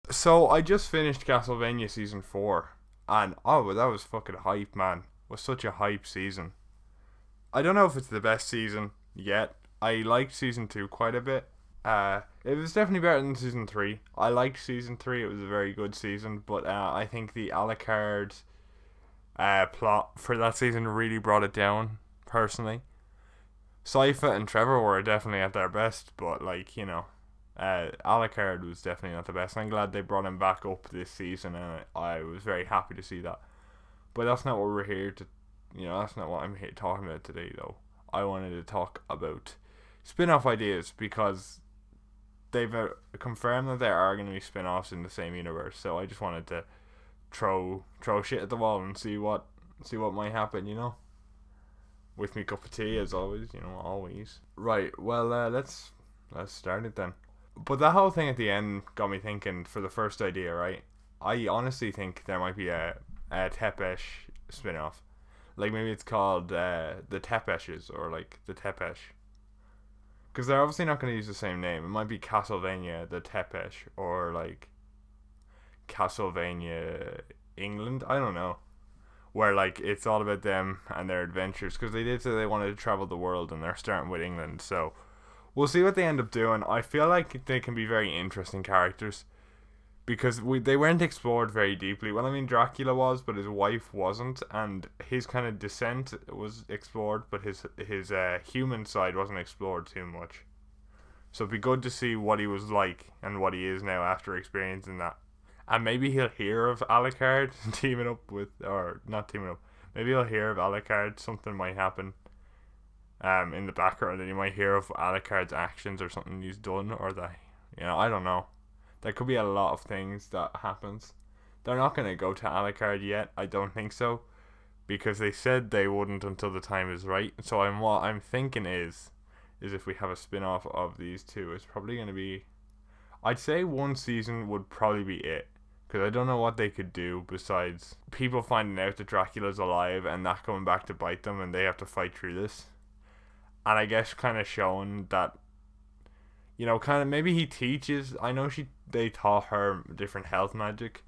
So I just finished Castlevania season 4, and oh, that was fucking hype, man. It was such a hype season. I don't know if it's the best season yet. I liked season 2 quite a bit. It was definitely better than season 3. I liked season 3. It was a very good season, but I think the Alucard plot for that season really brought it down. Personally, Seifer and Trevor were definitely at their best, but Alucard was definitely not the best. I'm glad they brought him back up this season, and I was very happy to see that. But that's not what we're here to, that's not what I'm here talking about today, though. I wanted to talk about spin-off ideas because they've confirmed that there are going to be spin-offs in the same universe. So I just wanted to throw shit at the wall and see what might happen. With me cup of tea as always. Always. Right. Well, let's start it then. But that whole thing at the end got me thinking. For the first idea, right? I honestly think there might be a Tepes spin-off. Like maybe it's called the Tepeshes or like the Tepes. Because they're obviously not going to use the same name. It might be Castlevania the Tepes or like Castlevania England. I don't know. Where like it's all about them and their adventures. Because they did say they wanted to travel the world and they're starting with England. So we'll see what they end up doing. I feel like they can be very interesting characters because they weren't explored very deeply. Well, I mean, Dracula was, but his wife wasn't, and his kind of descent was explored, but his human side wasn't explored too much. So it'd be good to see what he was like and what he is now after experiencing that. And maybe he'll hear of Alucard teaming up with, or not teaming up. Maybe he'll hear of Alucard. Something might happen in the background, and you might hear of Alucard's actions or something he's done, or that I don't know. There could be a lot of things that happens. They're not gonna go to Alucard yet. I don't think so, because they said they wouldn't until the time is right. So what I'm thinking is if we have a spin off of these two, it's probably gonna be. I'd say one season would probably be it. Because I don't know what they could do besides people finding out that Dracula's alive and that coming back to bite them and they have to fight through this. And I guess kind of showing that kind of maybe he teaches. I know they taught her different health magic,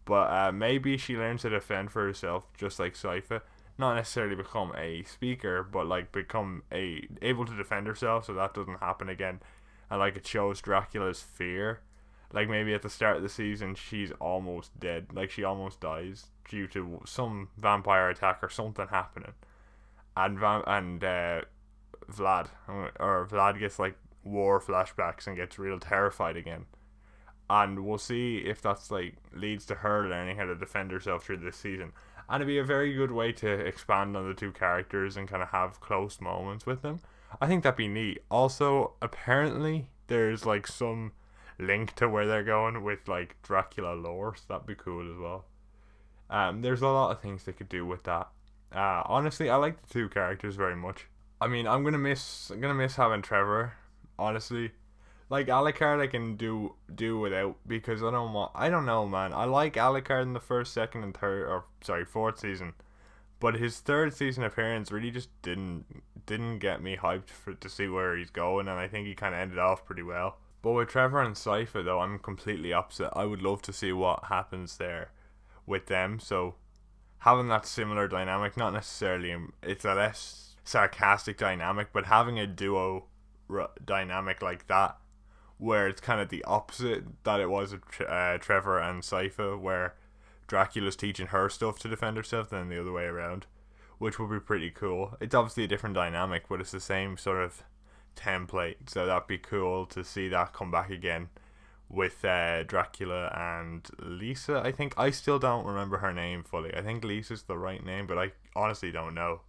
but maybe she learns to defend for herself, just like Saifa. Not necessarily become a speaker, but like become able to defend herself, so that doesn't happen again. And like it shows Dracula's fear. Like maybe at the start of the season, she's almost dead. Like she almost dies due to some vampire attack or something happening. And Vlad or Vlad gets like war flashbacks and gets real terrified again. And we'll see if that's like leads to her learning how to defend herself through this season. And it'd be a very good way to expand on the two characters and kind of have close moments with them. I think that'd be neat. Also, apparently there's like some link to where they're going with like Dracula lore, so that'd be cool as well. There's a lot of things they could do with that. Honestly, I like the two characters very much. I mean, I'm gonna miss having Trevor. Honestly, like Alucard, I can do without because I don't know, man. I like Alucard in the first, second, and third, or sorry, fourth season, but his third season appearance really just didn't get me hyped to see where he's going, and I think he kind of ended off pretty well. But with Trevor and Seifer, though, I'm completely opposite. I would love to see what happens there with them. So having that similar dynamic, not necessarily, it's a less sarcastic dynamic, but having a duo dynamic like that, where it's kind of the opposite that it was with Trevor and Seifer, where Dracula's teaching her stuff to defend herself, than the other way around, which would be pretty cool. It's obviously a different dynamic, but it's the same sort of template, so that'd be cool to see that come back again with Dracula and Lisa. I think I still don't remember her name fully. I think Lisa's the right name, but I honestly don't know.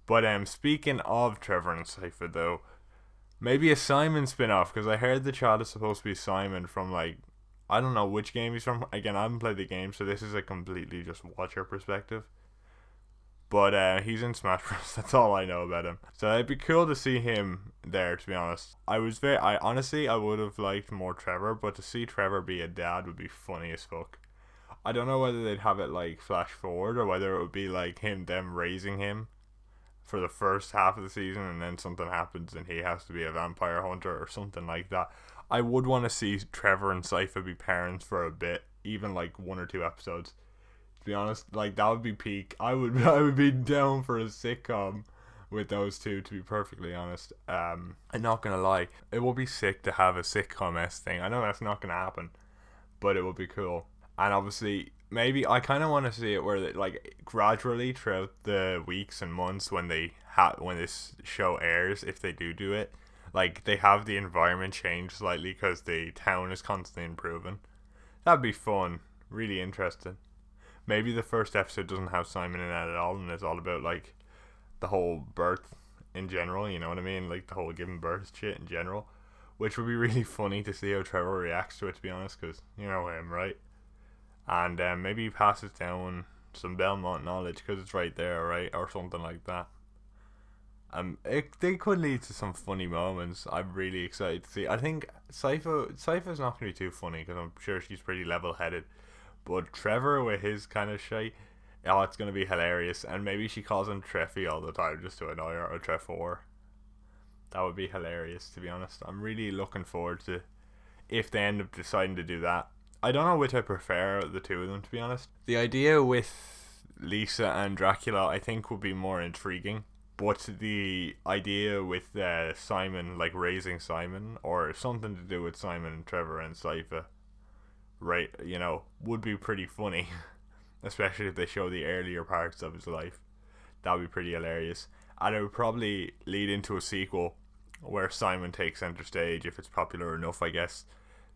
But speaking of Trevor and Seifer, though, maybe a Simon spin-off, because I heard the child is supposed to be Simon from like I don't know which game he's from. Again, I haven't played the game, so this is a completely just watcher perspective. But he's in Smash Bros. That's all I know about him. So it'd be cool to see him there. To be honest, I honestly, I would have liked more Trevor, but to see Trevor be a dad would be funny as fuck. I don't know whether they'd have it like flash forward or whether it would be like them raising him for the first half of the season and then something happens and he has to be a vampire hunter or something like that. I would want to see Trevor and Seifer be parents for a bit, even like 1 or 2 episodes. To be honest, like that would be peak. I would be down for a sitcom with those two. To be perfectly honest, I'm not gonna lie, it would be sick to have a sitcom thing. I know that's not gonna happen, but it would be cool. And obviously, maybe I kind of want to see it where they, like gradually throughout the weeks and months when when this show airs, if they do it, like they have the environment change slightly because the town is constantly improving. That'd be fun, really interesting. Maybe the first episode doesn't have Simon in it at all, and it's all about like the whole birth in general. You know what I mean? Like the whole giving birth shit in general, which would be really funny to see how Trevor reacts to it. To be honest, because you know him, right? And maybe he passes down some Belmont knowledge because it's right there, right, or something like that. They could lead to some funny moments. I'm really excited to see. I think Cypher's not going to be too funny because I'm sure she's pretty level-headed. But Trevor with his kind of shit, oh, it's going to be hilarious. And maybe she calls him Treffy all the time just to annoy her, or Trevor. That would be hilarious, to be honest. I'm really looking forward to if they end up deciding to do that. I don't know which I prefer the two of them, to be honest. The idea with Lisa and Dracula, I think, would be more intriguing. But the idea with Simon, like raising Simon, or something to do with Simon and Trevor and Seifer, right, you know, would be pretty funny. Especially if they show the earlier parts of his life. That would be pretty hilarious. And it would probably lead into a sequel where Simon takes center stage if it's popular enough, I guess.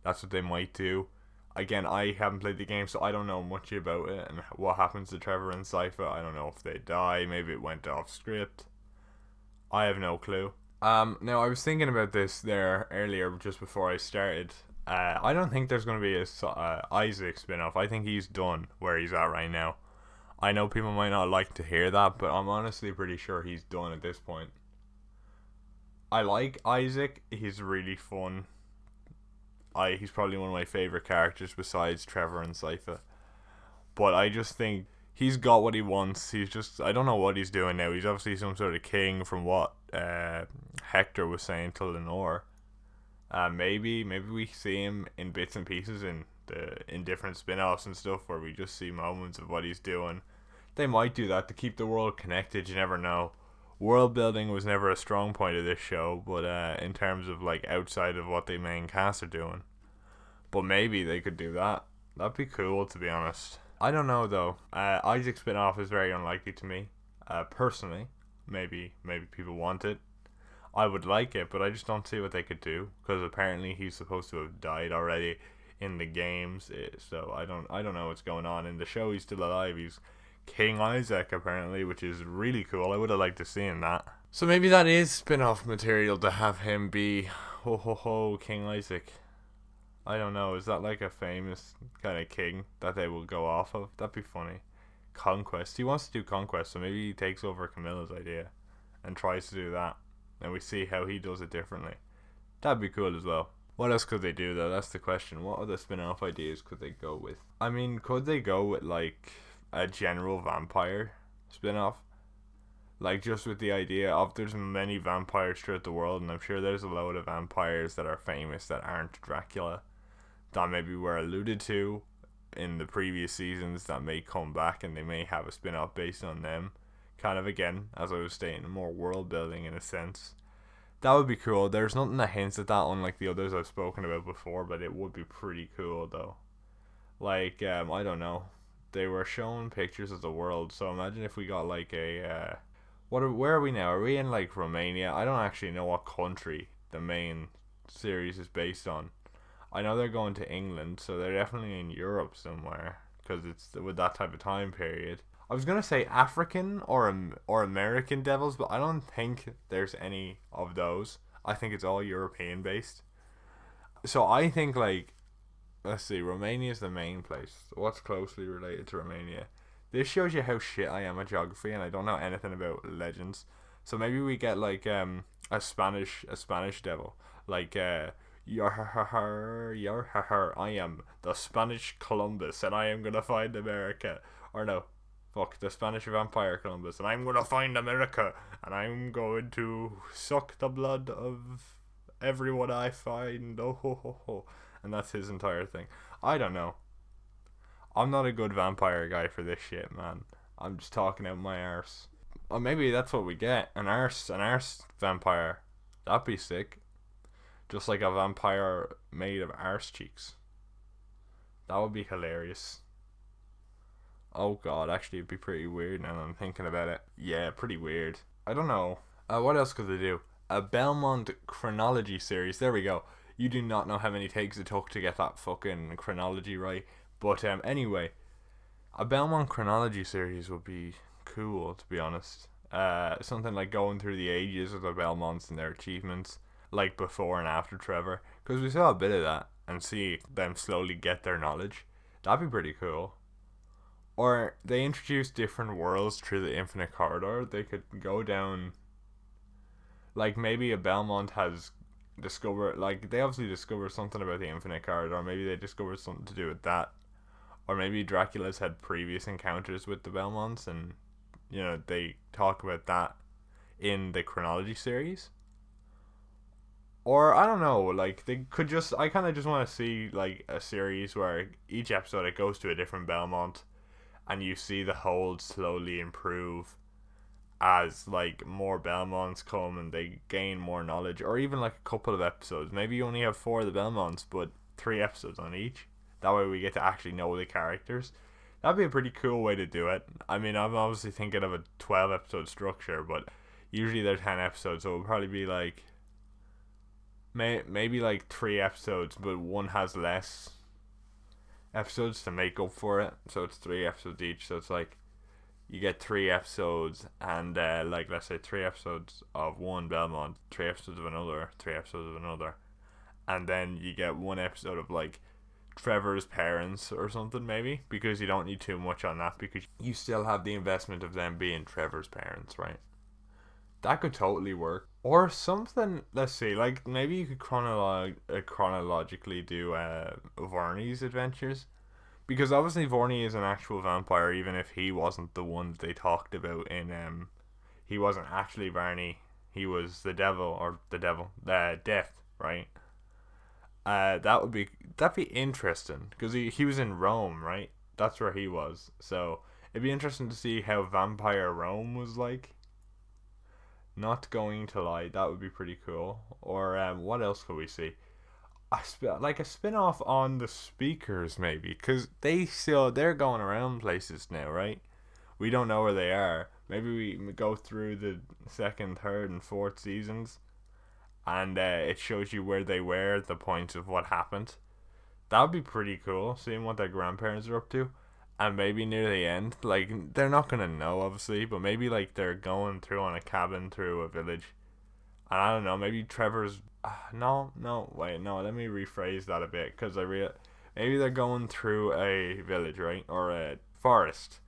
That's what they might do. Again, I haven't played the game, so I don't know much about it and what happens to Trevor and Seifer. I don't know if they die. Maybe it went off script. I have no clue. Now I was thinking about this there earlier, just before I started. I don't think there's going to be a Isaac spin-off. I think he's done where he's at right now. I know people might not like to hear that, but I'm honestly pretty sure he's done at this point. I like Isaac. He's really fun. He's probably one of my favorite characters besides Trevor and Seifer. But I just think he's got what he wants. I don't know what he's doing now. He's obviously some sort of king from what Hector was saying to Lenore. Maybe we see him in bits and pieces in different spin-offs and stuff where we just see moments of what he's doing. They might do that to keep the world connected. You never know. World building was never a strong point of this show, but in terms of like outside of what the main cast are doing. But maybe they could do that. That'd be cool, to be honest. I don't know though. Isaac's spin-off is very unlikely to me. Personally, maybe people want it. I would like it, but I just don't see what they could do because apparently he's supposed to have died already in the games. So I don't know what's going on in the show. He's still alive. He's King Isaac apparently, which is really cool. I would have liked to see that. So maybe that is spin-off material to have him be ho ho ho King Isaac. I don't know. Is that like a famous kind of king that they will go off of? That'd be funny. Conquest. He wants to do Conquest, so maybe he takes over Camilla's idea and tries to do that. And we see how he does it differently. That'd be cool as well. What else could they do though? That's the question. What other spin-off ideas could they go with? I mean, could they go with like a general vampire spin-off? Like just with the idea of there's many vampires throughout the world, and I'm sure there's a load of vampires that are famous that aren't Dracula that maybe were alluded to in the previous seasons that may come back, and they may have a spin-off based on them. Kind of, again, as I was stating, more world building in a sense. That would be cool. There's nothing that hints at that unlike the others I've spoken about before, but it would be pretty cool though. Like, I don't know. They were showing pictures of the world, so imagine if we got like a where are we now? Are we in like Romania? I don't actually know what country the main series is based on. I know they're going to England, so they're definitely in Europe somewhere because it's with that type of time period. I was gonna say African or American devils, but I don't think there's any of those. I think it's all European based. So I think like, let's see, Romania is the main place. What's closely related to Romania? This shows you how shit I am at geography, and I don't know anything about legends. So maybe we get like a Spanish devil, like Yar, I am the Spanish Columbus, and I am gonna find America. Or no, fuck, the Spanish vampire Columbus, and I'm gonna find America, and I'm going to suck the blood of everyone I find. Oh, ho, ho, ho. And that's his entire thing. I don't know. I'm not a good vampire guy for this shit, man. I'm just talking out my arse. Or maybe that's what we get. An arse vampire. That'd be sick. Just like a vampire made of arse cheeks. That would be hilarious. Oh god, actually it'd be pretty weird now that I'm thinking about it. Yeah, pretty weird. I don't know. What else could they do? A Belmont Chronology series. There we go. You do not know how many takes it took to get that fucking chronology right. But anyway, a Belmont Chronology series would be cool, to be honest. Something like going through the ages of the Belmonts and their achievements, like before and after Trevor, because we saw a bit of that, and see them slowly get their knowledge. That'd be pretty cool. Or they introduce different worlds through the Infinite Corridor. They could go down, like maybe a Belmont has discovered, like they obviously discovered something about the Infinite Corridor. Maybe they discovered something to do with that. Or maybe Dracula's had previous encounters with the Belmonts, and they talk about that in the chronology series. Or I don't know, like they could just, I kind of just want to see like a series where each episode it goes to a different Belmont, and you see the hold slowly improve as like more Belmonts come and they gain more knowledge. Or even like a couple of episodes, maybe you only have 4 of the Belmonts but 3 episodes on each. That way we get to actually know the characters. That'd be a pretty cool way to do it. I mean, I'm obviously thinking of a 12 episode structure, but usually they're 10 episodes, so it'll probably be like maybe like 3 episodes, but one has less episodes to make up for it, so it's 3 episodes each. So it's like you get 3 episodes, and like let's say 3 episodes of one Belmont, 3 episodes of another, 3 episodes of another, and then you get 1 episode of like Trevor's parents or something, maybe, because you don't need too much on that, because you still have the investment of them being Trevor's parents, right? That could totally work. Or something, let's see, like maybe you could chronologically do Varney's adventures, because obviously Varney is an actual vampire, even if he wasn't the one that they talked about in he wasn't actually Varney, he was the death, right? That'd be interesting, because he was in Rome, right? That's where he was. So it'd be interesting to see how vampire Rome was like. Not going to lie, that would be pretty cool. Or what else could we see? Like a spin-off on the speakers, maybe, because they're going around places now, right? We don't know where they are. Maybe we go through the 2nd, 3rd, and 4th seasons, and it shows you where they were at the point of what happened. That would be pretty cool, seeing what their grandparents are up to. And maybe near the end, like, they're not gonna know, obviously, but maybe like they're going through on a cabin through a village, and I don't know, maybe Trevor's no, wait, no, let me rephrase that a bit, because maybe they're going through a village, right, or a forest,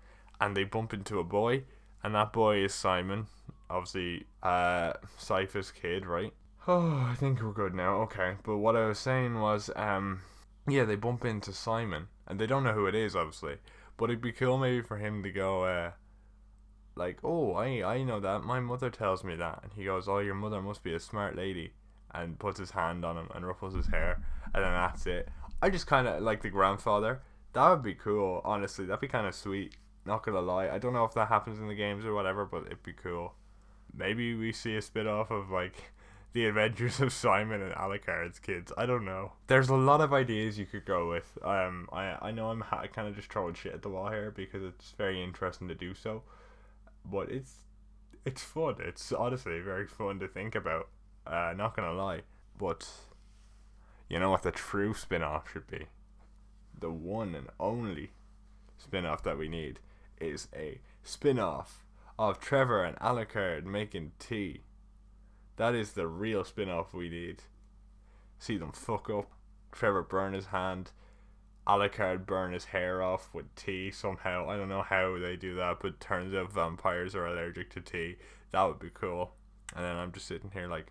and they bump into a boy, and that boy is Simon, obviously Seifer's kid, right? Oh, I think we're good now. Okay, but what I was saying was, yeah, they bump into Simon, and they don't know who it is, obviously. But it'd be cool maybe for him to go, like, oh, I know that. My mother tells me that. And he goes, oh, your mother must be a smart lady. And puts his hand on him and ruffles his hair. And then that's it. I just kind of like the grandfather. That would be cool, honestly. That'd be kind of sweet. Not gonna lie. I don't know if that happens in the games or whatever, but it'd be cool. Maybe we see a spin-off of, like, the adventures of Simon and Alucard's kids. I don't know. There's a lot of ideas you could go with. I know I'm kind of just throwing shit at the wall here because it's very interesting to do so, but it's fun. It's honestly very fun to think about. Not gonna lie, but you know what the true spin-off should be? The one and only spin-off that we need is a spin-off of Trevor and Alucard making tea. That is the real spin-off we need. See them fuck up, Trevor burn his hand, Alucard burn his hair off with tea somehow. I don't know how they do that, but turns out vampires are allergic to tea. That would be cool. And then I'm just sitting here like,